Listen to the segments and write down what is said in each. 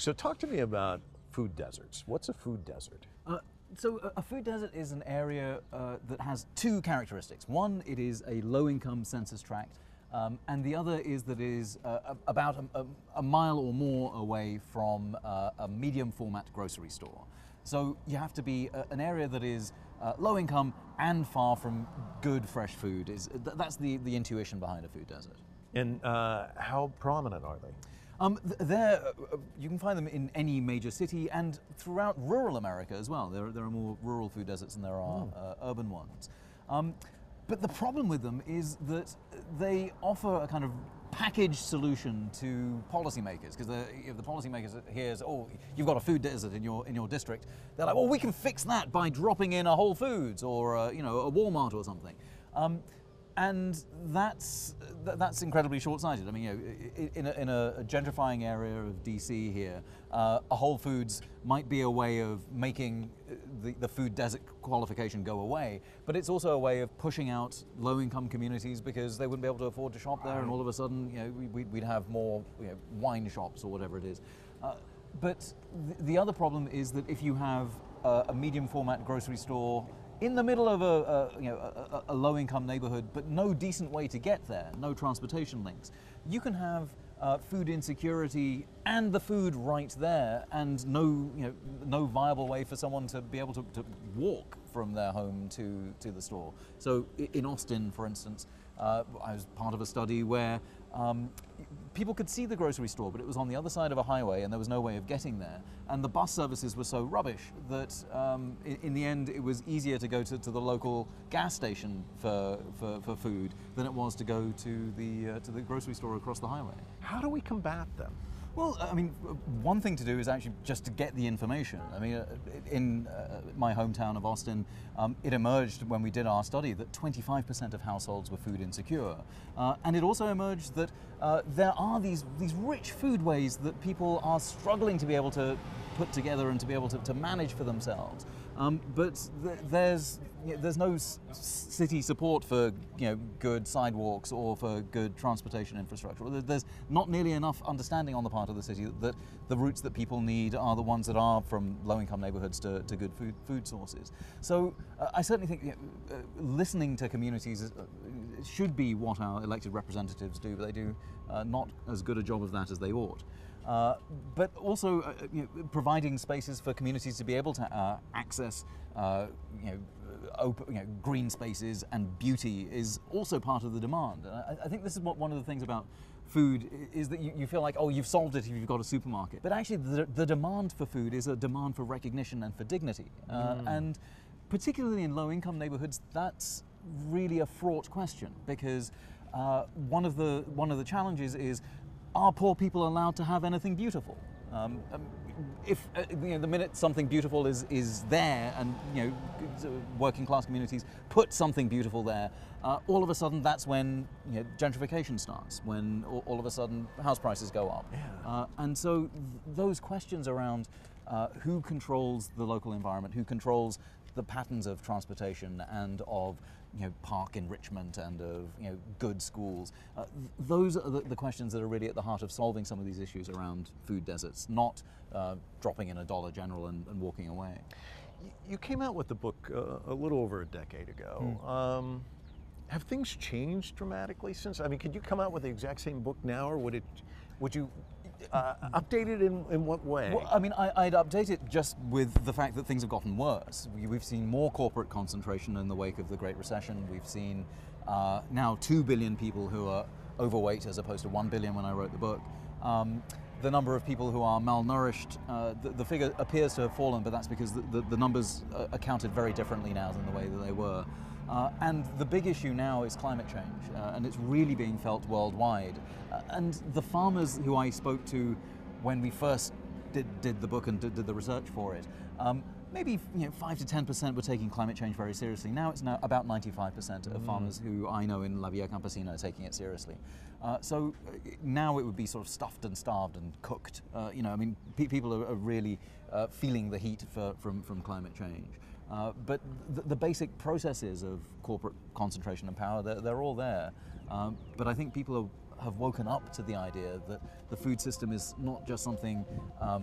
So talk to me about food deserts. What's a food desert? So a food desert is an area that has two characteristics. One, it is a low-income census tract, and the other is that it is about a mile or more away from a medium-format grocery store. So you have to be an area that is low income and far from good fresh food. That's the intuition behind a food desert. And how prominent are they? You can find them in any major city and throughout rural America as well. There are more rural food deserts than there are urban ones. But the problem with them is that they offer a kind of packaged solution to policymakers, because if the policymakers hears, oh, you've got a food desert in your district, they're like, well, we can fix that by dropping in a Whole Foods or a Walmart or something. And that's incredibly short-sighted. I mean, in a gentrifying area of DC here, a Whole Foods might be a way of making the food desert qualification go away, but it's also a way of pushing out low-income communities because they wouldn't be able to afford to shop there, and all of a sudden, we'd have more wine shops or whatever it is. But the other problem is that if you have a medium-format grocery store in the middle of a low-income neighborhood, but no decent way to get there, no transportation links, you can have food insecurity and the food right there, and no viable way for someone to be able to walk from their home to the store. So in Austin, for instance, I was part of a study where people could see the grocery store, but it was on the other side of a highway and there was no way of getting there. And the bus services were so rubbish that in the end it was easier to go to the local gas station for food than it was to go to the grocery store across the highway. How do we combat them? Well, I mean, one thing to do is actually just to get the information. I mean, in my hometown of Austin, it emerged when we did our study that 25% of households were food insecure. And it also emerged that there are these rich foodways that people are struggling to be able to put together and to be able to manage for themselves. But there's no city support for good sidewalks or for good transportation infrastructure. There's not nearly enough understanding on the part of the city that the routes that people need are the ones that are from low-income neighborhoods to good food sources. So I certainly think listening to communities should be what our elected representatives do, but they do not as good a job of that as they ought. But also providing spaces for communities to be able to access open, green spaces and beauty is also part of the demand. I think this is one of the things about food is that you feel like, oh, you've solved it if you've got a supermarket. But actually the demand for food is a demand for recognition and for dignity. And particularly in low-income neighborhoods, that's really a fraught question, because one of the challenges is, are poor people allowed to have anything beautiful? If the minute something beautiful is there, and working class communities put something beautiful there, all of a sudden that's when gentrification starts. When all of a sudden house prices go up. Yeah. And so those questions around who controls the local environment, who controls the patterns of transportation and of park enrichment and of good schools. Those are the questions that are really at the heart of solving some of these issues around food deserts, not dropping in a Dollar General and walking away. You came out with the book a little over a decade ago. Have things changed dramatically since? I mean, could you come out with the exact same book now, or would you update it in what way? Well, I mean, I'd update it just with the fact that things have gotten worse. We've seen more corporate concentration in the wake of the Great Recession. We've seen now 2 billion people who are overweight, as opposed to 1 billion when I wrote the book. The number of people who are malnourished, the figure appears to have fallen, but that's because the numbers are counted very differently now than the way that they were. And the big issue now is climate change, and it's really being felt worldwide. And the farmers who I spoke to when we first did the book and did the research for it, maybe 5 to 10% were taking climate change very seriously. Now it's about 95% of farmers who I know in Via Campesina are taking it seriously. So now it would be sort of stuffed and starved and cooked. I mean, people are really feeling the heat from climate change. But the basic processes of corporate concentration and power, they're all there. But I think people have woken up to the idea that the food system is not just something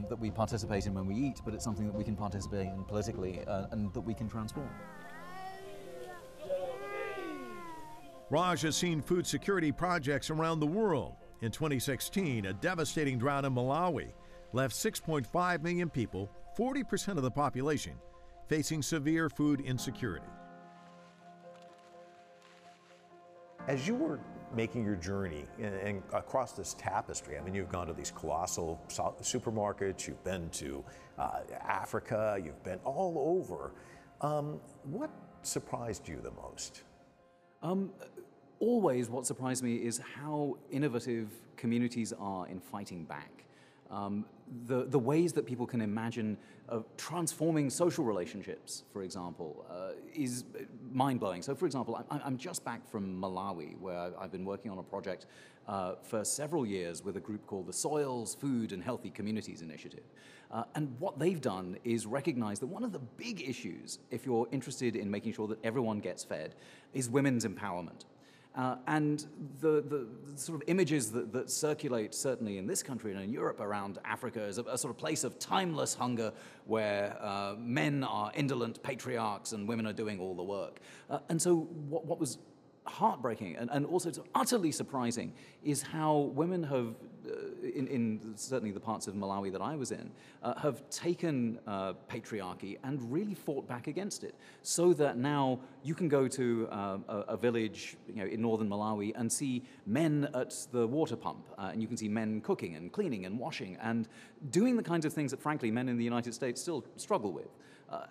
that we participate in when we eat, but it's something that we can participate in politically and that we can transform. Raj has seen food security projects around the world. In 2016, a devastating drought in Malawi left 6.5 million people, 40% of the population, facing severe food insecurity. As you were making your journey and across this tapestry, I mean, you've gone to these colossal supermarkets, you've been to Africa, you've been all over. What surprised you the most? Always what surprised me is how innovative communities are in fighting back. The ways that people can imagine transforming social relationships, for example, is mind-blowing. So, for example, I'm just back from Malawi, where I've been working on a project for several years with a group called the Soils, Food and Healthy Communities Initiative. And what they've done is recognize that one of the big issues, if you're interested in making sure that everyone gets fed, is women's empowerment. And the sort of images that circulate, certainly in this country and in Europe around Africa, is a sort of place of timeless hunger where men are indolent patriarchs and women are doing all the work. And so what was heartbreaking and also utterly surprising is how women have, in certainly the parts of Malawi that I was in, have taken patriarchy and really fought back against it, so that now you can go to a village, in northern Malawi and see men at the water pump, and you can see men cooking and cleaning and washing and doing the kinds of things that, frankly, men in the United States still struggle with.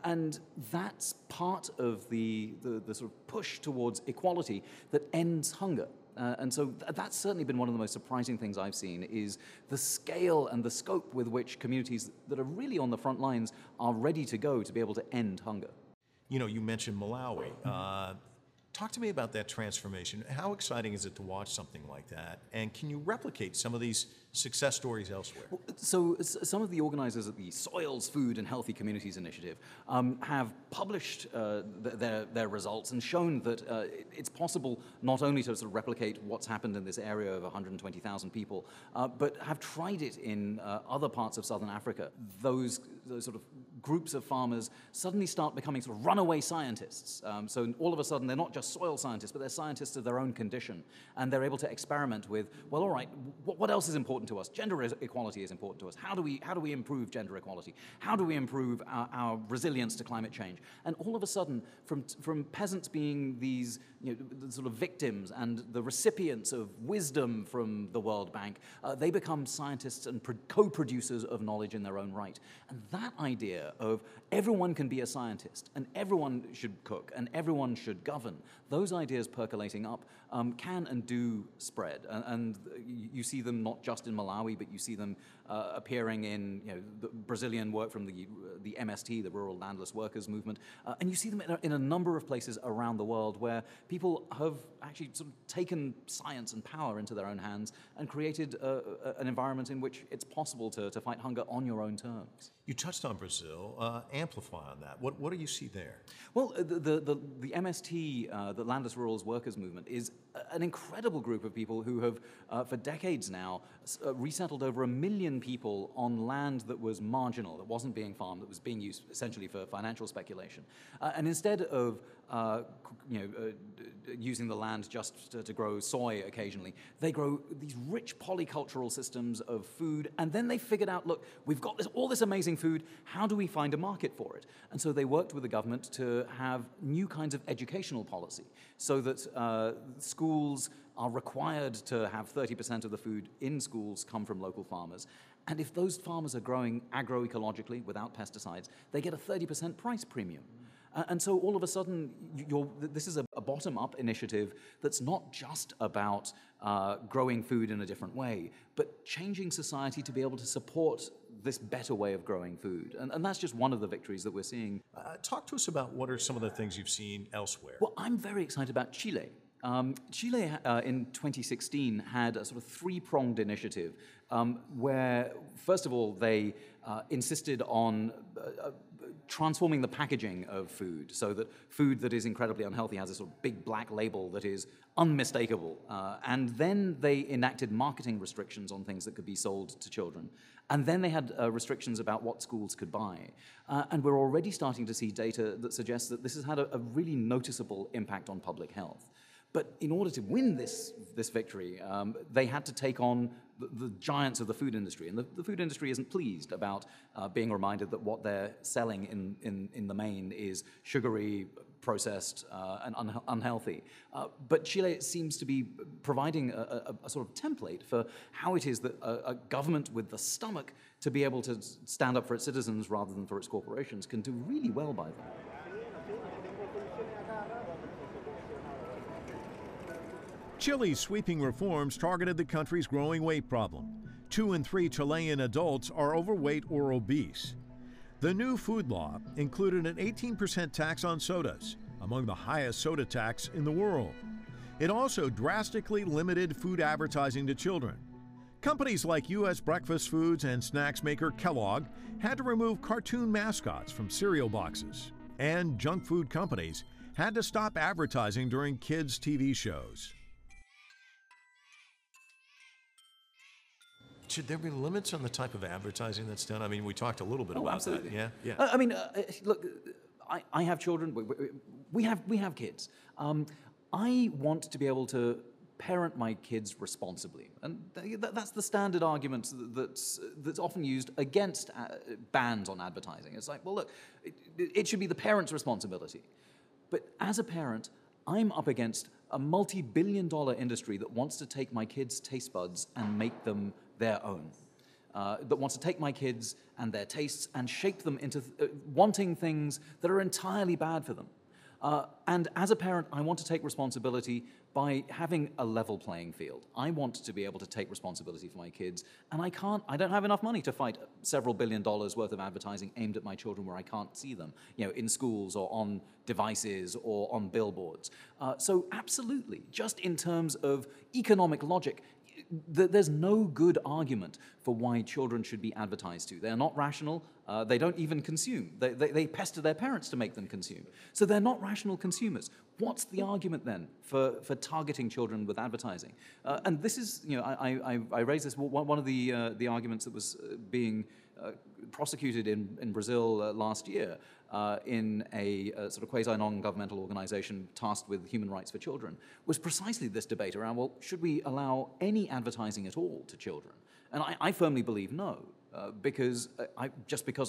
And that's part of the sort of push towards equality that ends hunger. And so that's certainly been one of the most surprising things I've seen, is the scale and the scope with which communities that are really on the front lines are ready to go to be able to end hunger. You mentioned Malawi. Talk to me about that transformation. How exciting is it to watch something like that? And can you replicate some of these success stories elsewhere? Well, so some of the organizers of the Soils, Food and Healthy Communities Initiative have published their results and shown that it's possible not only to sort of replicate what's happened in this area of 120,000 people, but have tried it in other parts of southern Africa. Those sort of groups of farmers suddenly start becoming sort of runaway scientists. So all of a sudden, they're not just soil scientists, but they're scientists of their own condition. And they're able to experiment with, well, all right, what else is important to us? Gender equality is important to us. How do we improve gender equality? How do we improve our resilience to climate change? And all of a sudden, from peasants being these the sort of victims and the recipients of wisdom from the World Bank, they become scientists and co-producers of knowledge in their own right. And that idea of everyone can be a scientist and everyone should cook and everyone should govern, those ideas percolating up can and do spread. And you see them not just in Malawi, but you see them appearing in the Brazilian work from the MST, the Rural Landless Workers Movement, and you see them in a number of places around the world where people have actually sort of taken science and power into their own hands and created an environment in which it's possible to fight hunger on your own terms. You touched on Brazil. Amplify on that. What do you see there? Well, the MST, the Landless Rural Workers Movement, is an incredible group of people who have, for decades now, resettled over 1 million people on land that was marginal, that wasn't being farmed, that was being used essentially for financial speculation. And instead of using the land just to grow soy occasionally, they grow these rich polycultural systems of food, and then they figured out, look, we've got all this amazing food, how do we find a market for it? And so they worked with the government to have new kinds of educational policy, so that schools are required to have 30% of the food in schools come from local farmers. And if those farmers are growing agroecologically without pesticides, they get a 30% price premium. And so all of a sudden, this is a bottom-up initiative that's not just about growing food in a different way, but changing society to be able to support this better way of growing food. And that's just one of the victories that we're seeing. Talk to us about what are some of the things you've seen elsewhere. Well, I'm very excited about Chile. Chile in 2016 had a sort of three-pronged initiative where, first of all, they insisted on transforming the packaging of food so that food that is incredibly unhealthy has a sort of big black label that is unmistakable. And then they enacted marketing restrictions on things that could be sold to children. And then they had restrictions about what schools could buy. And we're already starting to see data that suggests that this has had a really noticeable impact on public health. But in order to win this victory, they had to take on the giants of the food industry. And the food industry isn't pleased about being reminded that what they're selling in the main is sugary, processed, and unhealthy. But Chile seems to be providing a sort of template for how it is that a government with the stomach to be able to stand up for its citizens rather than for its corporations can do really well by them. Chile's sweeping reforms targeted the country's growing weight problem. 2 in 3 Chilean adults are overweight or obese. The new food law included an 18% tax on sodas, among the highest soda tax in the world. It also drastically limited food advertising to children. Companies like U.S. breakfast foods and snacks maker Kellogg had to remove cartoon mascots from cereal boxes, and junk food companies had to stop advertising during kids' TV shows. Should there be limits on the type of advertising that's done? I mean, we talked a little bit about absolutely. that. Yeah. I mean, look, I have children. We have kids. I want to be able to parent my kids responsibly, and that's the standard argument that's often used against bans on advertising. It's like, well, look, it should be the parent's responsibility. But as a parent, I'm up against a multi-billion-dollar industry that wants to take my kids' taste buds and make them their own, that wants to take my kids and their tastes and shape them into wanting things that are entirely bad for them. And as a parent, I want to take responsibility by having a level playing field. I want to be able to take responsibility for my kids, and I don't have enough money to fight several $1 billion worth of advertising aimed at my children where I can't see them, in schools or on devices or on billboards. So absolutely, just in terms of economic logic, there's no good argument for why children should be advertised to. They're not rational. They don't even consume. They pester their parents to make them consume. So they're not rational consumers. What's the argument then for targeting children with advertising? And this is, I raised this, one of the arguments that was being prosecuted in Brazil last year in a sort of quasi-non-governmental organization tasked with human rights for children was precisely this debate around, well, should we allow any advertising at all to children? And I firmly believe no, because I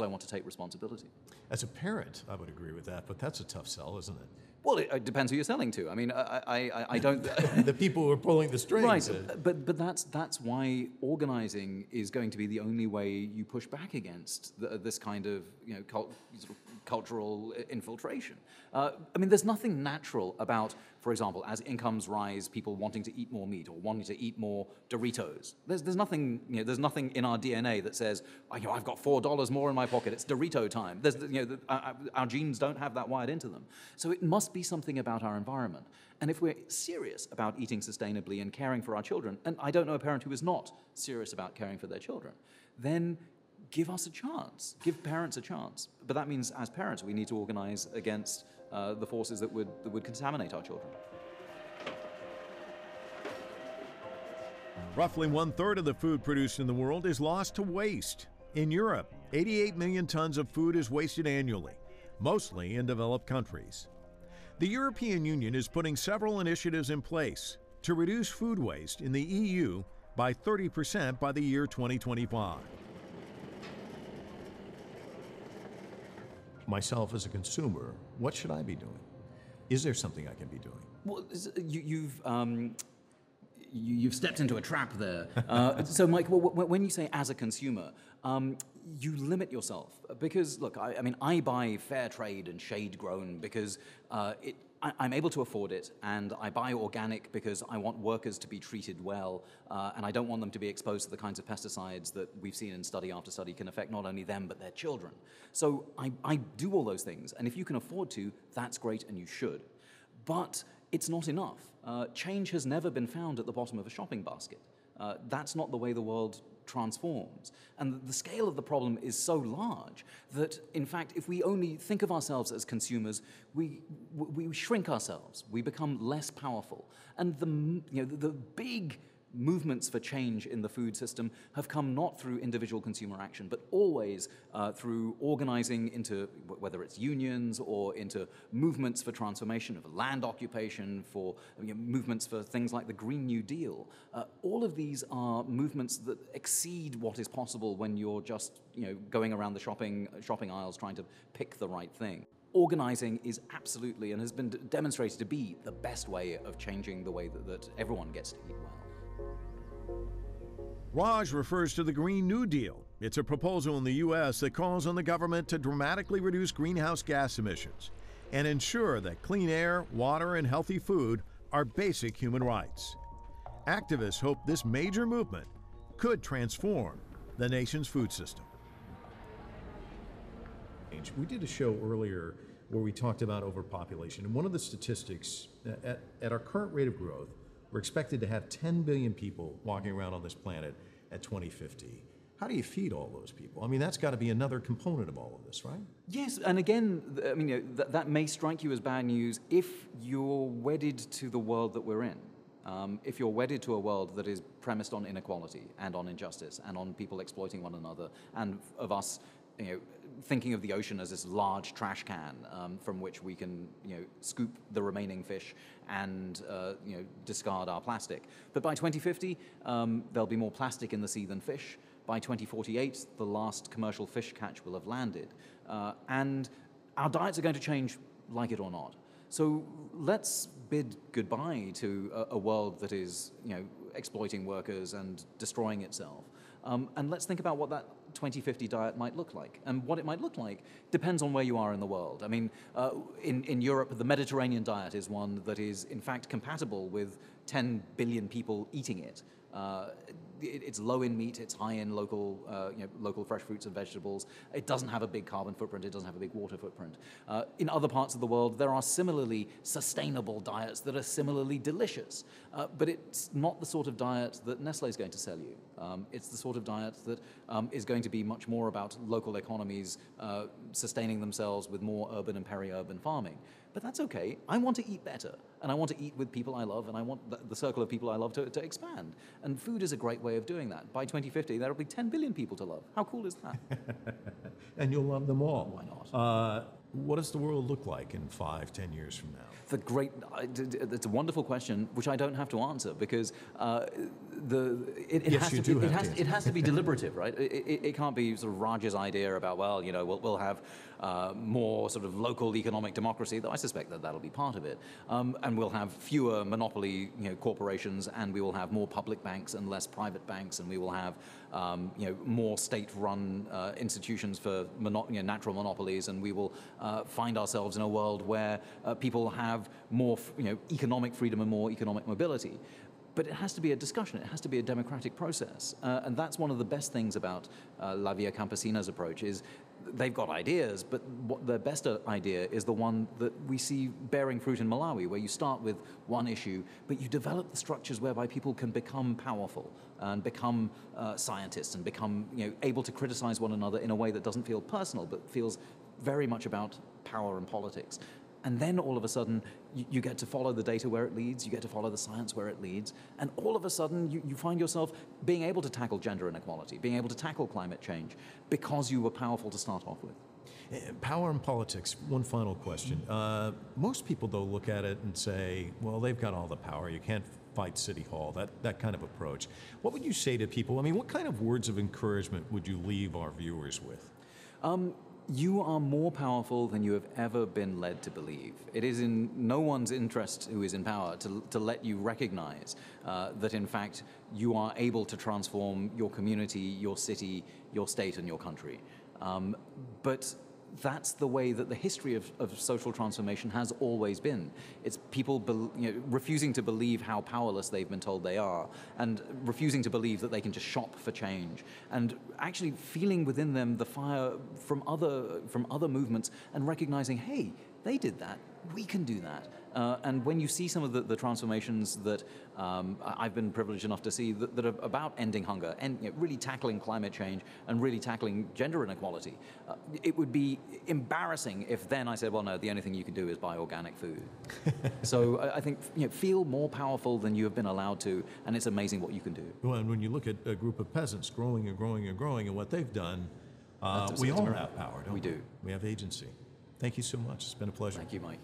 want to take responsibility. As a parent, I would agree with that, but that's a tough sell, isn't it? Well, it depends who you're selling to. I mean, I don't... The people who are pulling the strings. Right, but that's why organizing is going to be the only way you push back against this kind of, sort of cultural infiltration. I mean, there's nothing natural about, for example, as incomes rise, people wanting to eat more meat or wanting to eat more Doritos. There's nothing, there's nothing in our DNA that says, I've got $4 more in my pocket. It's Dorito time. Our genes don't have that wired into them. So it must be something about our environment. And if we're serious about eating sustainably and caring for our children, and I don't know a parent who is not serious about caring for their children, then give us a chance. Give parents a chance. But that means, as parents, we need to organize against the forces that would contaminate our children. Roughly 1/3 of the food produced in the world is lost to waste. In Europe, 88 million tons of food is wasted annually, mostly in developed countries. The European Union is putting several initiatives in place to reduce food waste in the EU by 30% by the year 2025. Myself as a consumer, what should I be doing? Is there something I can be doing? Well, you've stepped into a trap there. So, Mike, when you say as a consumer, you limit yourself because, look, I buy fair trade and shade grown because I'm able to afford it, and I buy organic because I want workers to be treated well, and I don't want them to be exposed to the kinds of pesticides that we've seen in study after study can affect not only them but their children. So I do all those things, and if you can afford to, that's great, and you should. But it's not enough. Change has never been found at the bottom of a shopping basket. That's not the way the world transforms. And the scale of the problem is so large that, in fact, if we only think of ourselves as consumers, we shrink ourselves. We become less powerful. And the big movements for change in the food system have come not through individual consumer action, but always through organizing into, whether it's unions or into movements for transformation of land occupation, for movements for things like the Green New Deal. All of these are movements that exceed what is possible when you're just going around the shopping aisles trying to pick the right thing. Organizing is absolutely, and has been demonstrated to be, the best way of changing the way that everyone gets to eat well. Raj refers to the Green New Deal. It's a proposal in the U.S. that calls on the government to dramatically reduce greenhouse gas emissions and ensure that clean air, water, and healthy food are basic human rights. Activists hope this major movement could transform the nation's food system. We did a show earlier where we talked about overpopulation, and one of the statistics, at our current rate of growth, we're expected to have 10 billion people walking around on this planet at 2050. How do you feed all those people? I mean, that's got to be another component of all of this, right? Yes, and again, I mean, that may strike you as bad news if you're wedded to the world that we're in. If you're wedded to a world that is premised on inequality and on injustice and on people exploiting one another, and of us, thinking of the ocean as this large trash can from which we can, scoop the remaining fish and, discard our plastic. But by 2050, there'll be more plastic in the sea than fish. By 2048, the last commercial fish catch will have landed. And our diets are going to change, like it or not. So let's bid goodbye to a world that is, exploiting workers and destroying itself. And let's think about what that 2050 diet might look like. And what it might look like depends on where you are in the world. I mean, in Europe, the Mediterranean diet is one that is, in fact, compatible with 10 billion people eating it. It's low in meat, it's high in local fresh fruits and vegetables. It doesn't have a big carbon footprint, it doesn't have a big water footprint. In other parts of the world, there are similarly sustainable diets that are similarly delicious. But it's not the sort of diet that Nestle is going to sell you. It's the sort of diet that is going to be much more about local economies sustaining themselves with more urban and peri-urban farming. But that's okay. I want to eat better, and I want to eat with people I love, and I want the circle of people I love to expand. And food is a great way of doing that. By 2050, there will be 10 billion people to love. How cool is that? And you'll love them all. Why not? What does the world look like in 5-10 years from now? It's a wonderful question, which I don't have to answer, because it has to be deliberative, right? It can't be sort of Raj's idea about, well, we'll have more sort of local economic democracy, though I suspect that that'll be part of it. And we'll have fewer monopoly corporations, and we will have more public banks and less private banks, and we will have more state-run institutions for natural monopolies, and we will find ourselves in a world where people have more economic freedom and more economic mobility. But it has to be a discussion, it has to be a democratic process. And that's one of the best things about La Via Campesina's approach is they've got ideas, but what their best idea is the one that we see bearing fruit in Malawi, where you start with one issue, but you develop the structures whereby people can become powerful and become scientists and become able to criticize one another in a way that doesn't feel personal, but feels very much about power and politics. And then all of a sudden, you get to follow the data where it leads, you get to follow the science where it leads, and all of a sudden you find yourself being able to tackle gender inequality, being able to tackle climate change, because you were powerful to start off with. Power and politics, one final question. Most people, though, look at it and say, well, they've got all the power, you can't fight City Hall, that kind of approach. What would you say to people? I mean, what kind of words of encouragement would you leave our viewers with? You are more powerful than you have ever been led to believe. It is in no one's interest who is in power to let you recognize that, in fact, you are able to transform your community, your city, your state, and your country. But that's the way that the history of social transformation has always been. It's people refusing to believe how powerless they've been told they are, and refusing to believe that they can just shop for change, and actually feeling within them the fire from other movements and recognizing, hey, They did that. We can do that. And when you see some of the transformations that I've been privileged enough to see that are about ending hunger and really tackling climate change and really tackling gender inequality, it would be embarrassing if then I said, well, no, the only thing you can do is buy organic food. So I think feel more powerful than you have been allowed to, and it's amazing what you can do. Well, and when you look at a group of peasants growing and growing and growing and what they've done, we all have power, don't we? We do. We have agency. Thank you so much. It's been a pleasure. Thank you, Mike.